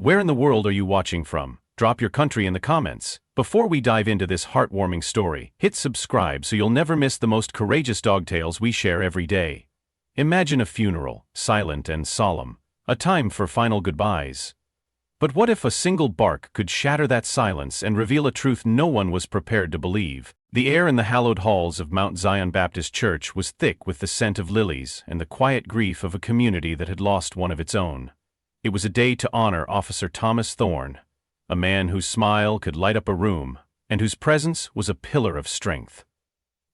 Where in the world are you watching from? Drop your country in the comments. Before we dive into this heartwarming story, hit subscribe so you'll never miss the most courageous dog tales we share every day. Imagine a funeral, silent and solemn, a time for final goodbyes. But what if a single bark could shatter that silence and reveal a truth no one was prepared to believe? The air in the hallowed halls of Mount Zion Baptist Church was thick with the scent of lilies and the quiet grief of a community that had lost one of its own. It was a day to honor Officer Thomas Thorne, a man whose smile could light up a room and whose presence was a pillar of strength.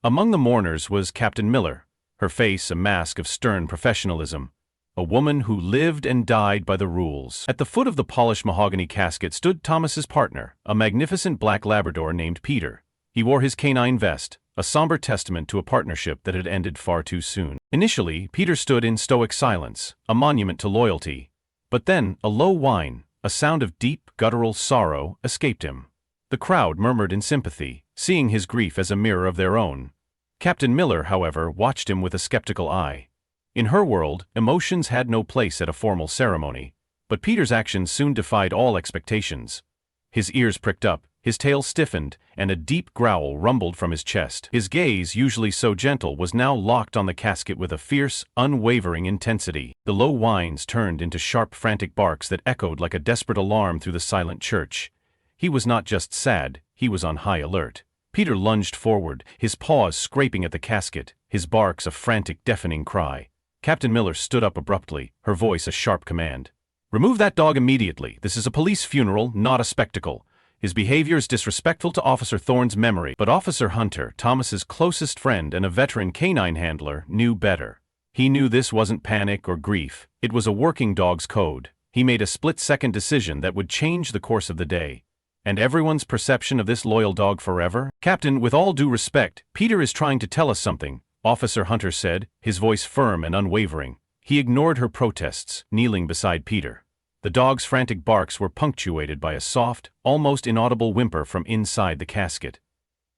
Among the mourners was Captain Miller, her face a mask of stern professionalism, a woman who lived and died by the rules. At the foot of the polished mahogany casket stood Thomas's partner, a magnificent black Labrador named Peter. He wore his K9 vest, a somber testament to a partnership that had ended far too soon. Initially, Peter stood in stoic silence, a monument to loyalty. But then, a low whine, a sound of deep, guttural sorrow, escaped him. The crowd murmured in sympathy, seeing his grief as a mirror of their own. Captain Miller, however, watched him with a skeptical eye. In her world, emotions had no place at a formal ceremony, but Peter's actions soon defied all expectations. His ears pricked up, his tail stiffened, and a deep growl rumbled from his chest. His gaze, usually so gentle, was now locked on the casket with a fierce, unwavering intensity. The low whines turned into sharp, frantic barks that echoed like a desperate alarm through the silent church. He was not just sad, he was on high alert. Peter lunged forward, his paws scraping at the casket, his barks a frantic, deafening cry. Captain Miller stood up abruptly, her voice a sharp command. "Remove that dog immediately. This is a police funeral, not a spectacle. His behavior is disrespectful to Officer Thorne's memory." But Officer Hunter, Thomas's closest friend and a veteran canine handler, knew better. He knew this wasn't panic or grief, it was a working dog's code. He made a split-second decision that would change the course of the day. And everyone's perception of this loyal dog forever? "Captain, with all due respect, Peter is trying to tell us something," Officer Hunter said, his voice firm and unwavering. He ignored her protests, kneeling beside Peter. The dog's frantic barks were punctuated by a soft, almost inaudible whimper from inside the casket.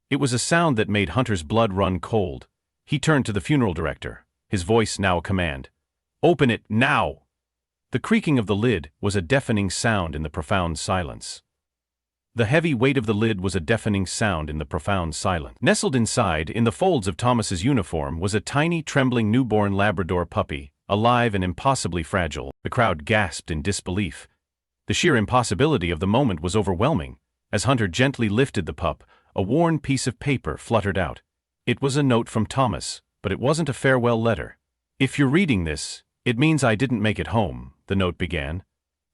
It was a sound that made Hunter's blood run cold. He turned to the funeral director, his voice now a command. "Open it, now!" The creaking of the lid was a deafening sound in the profound silence. The heavy weight of the lid was a deafening sound in the profound silence. Nestled inside, in the folds of Thomas's uniform, was a tiny, trembling newborn Labrador puppy, alive and impossibly fragile. The crowd gasped in disbelief. The sheer impossibility of the moment was overwhelming. As Hunter gently lifted the pup, a worn piece of paper fluttered out. It was a note from Thomas, but it wasn't a farewell letter. "If you're reading this, it means I didn't make it home," the note began.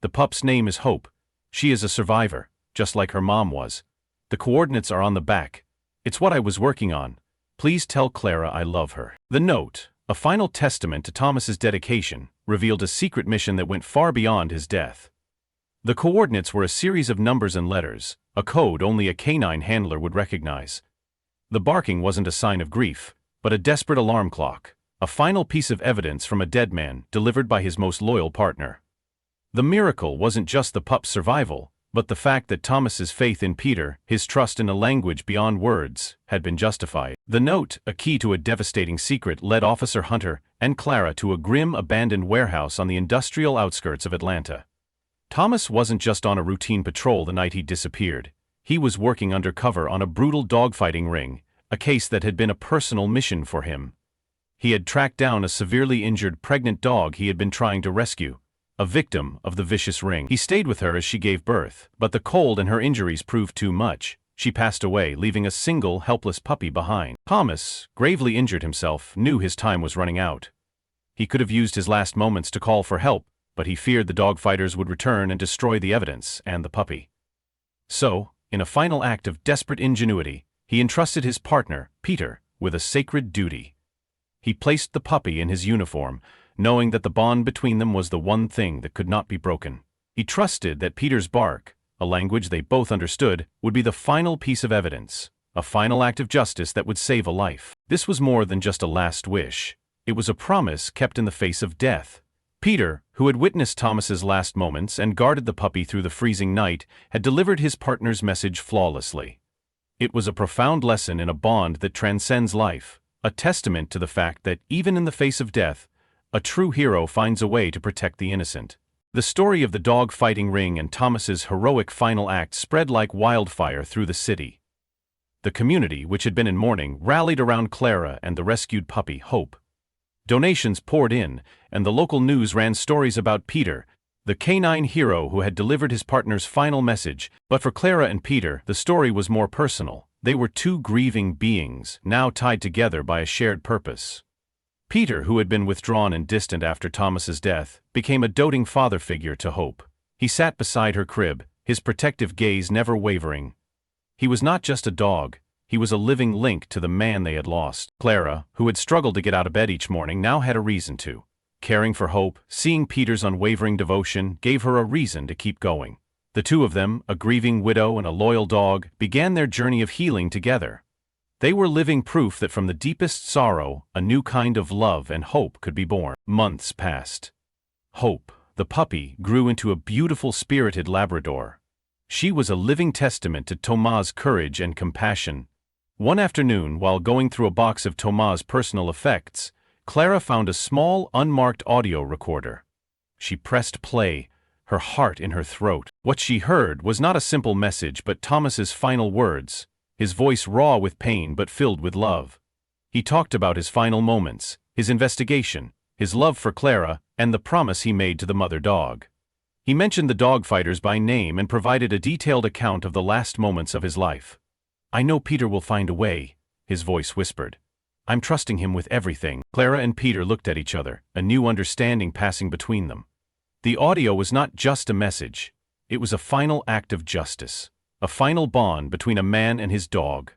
"The pup's name is Hope. She is a survivor, just like her mom was. The coordinates are on the back. It's what I was working on. Please tell Clara I love her." The note, a final testament to Thomas's dedication, revealed a secret mission that went far beyond his death. The coordinates were a series of numbers and letters, a code only a canine handler would recognize. The barking wasn't a sign of grief, but a desperate alarm clock, a final piece of evidence from a dead man delivered by his most loyal partner. The miracle wasn't just the pup's survival, but the fact that Thomas's faith in Peter, his trust in a language beyond words, had been justified. The note, a key to a devastating secret, led Officer Hunter and Clara to a grim, abandoned warehouse on the industrial outskirts of Atlanta. Thomas wasn't just on a routine patrol the night he disappeared. He was working undercover on a brutal dogfighting ring, a case that had been a personal mission for him. He had tracked down a severely injured pregnant dog he had been trying to rescue, a victim of the vicious ring. He stayed with her as she gave birth, but the cold and her injuries proved too much. She passed away, leaving a single, helpless puppy behind. Thomas, gravely injured himself, knew his time was running out. He could have used his last moments to call for help, but he feared the dogfighters would return and destroy the evidence and the puppy. So, in a final act of desperate ingenuity, he entrusted his partner, Peter, with a sacred duty. He placed the puppy in his uniform, knowing that the bond between them was the one thing that could not be broken. He trusted that Peter's bark, a language they both understood, would be the final piece of evidence, a final act of justice that would save a life. This was more than just a last wish. It was a promise kept in the face of death. Peter, who had witnessed Thomas's last moments and guarded the puppy through the freezing night, had delivered his partner's message flawlessly. It was a profound lesson in a bond that transcends life, a testament to the fact that even in the face of death, a true hero finds a way to protect the innocent. The story of the dog-fighting ring and Thomas's heroic final act spread like wildfire through the city. The community, which had been in mourning, rallied around Clara and the rescued puppy, Hope. Donations poured in, and the local news ran stories about Peter, the K9 hero who had delivered his partner's final message. But for Clara and Peter, the story was more personal. They were two grieving beings, now tied together by a shared purpose. Peter, who had been withdrawn and distant after Thomas's death, became a doting father figure to Hope. He sat beside her crib, his protective gaze never wavering. He was not just a dog, he was a living link to the man they had lost. Clara, who had struggled to get out of bed each morning, now had a reason to. Caring for Hope, seeing Peter's unwavering devotion, gave her a reason to keep going. The two of them, a grieving widow and a loyal dog, began their journey of healing together. They were living proof that from the deepest sorrow, a new kind of love and hope could be born. Months passed. Hope, the puppy, grew into a beautiful spirited Labrador. She was a living testament to Thomas' courage and compassion. One afternoon, while going through a box of Thomas' personal effects, Clara found a small, unmarked audio recorder. She pressed play, her heart in her throat. What she heard was not a simple message but Thomas's final words, his voice raw with pain but filled with love. He talked about his final moments, his investigation, his love for Clara, and the promise he made to the mother dog. He mentioned the dogfighters by name and provided a detailed account of the last moments of his life. "I know Peter will find a way," his voice whispered. "I'm trusting him with everything." Clara and Peter looked at each other, a new understanding passing between them. The audio was not just a message, it was a final act of justice, a final bond between a man and his dog.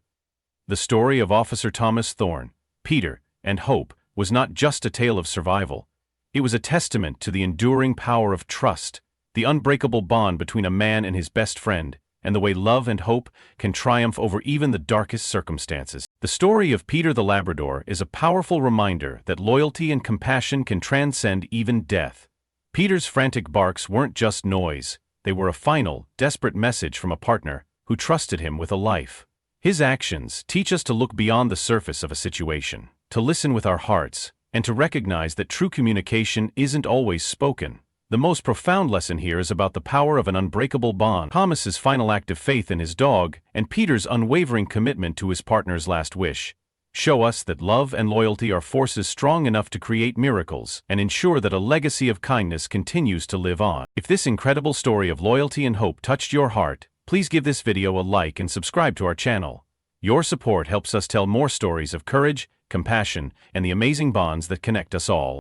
The story of Officer Thomas Thorne, Peter, and Hope was not just a tale of survival. It was a testament to the enduring power of trust, the unbreakable bond between a man and his best friend, and the way love and hope can triumph over even the darkest circumstances. The story of Peter the Labrador is a powerful reminder that loyalty and compassion can transcend even death. Peter's frantic barks weren't just noise, they were a final, desperate message from a partner who trusted him with a life. His actions teach us to look beyond the surface of a situation, to listen with our hearts, and to recognize that true communication isn't always spoken. The most profound lesson here is about the power of an unbreakable bond. Thomas's final act of faith in his dog, and Peter's unwavering commitment to his partner's last wish, show us that love and loyalty are forces strong enough to create miracles and ensure that a legacy of kindness continues to live on. If this incredible story of loyalty and hope touched your heart, please give this video a like and subscribe to our channel. Your support helps us tell more stories of courage, compassion, and the amazing bonds that connect us all.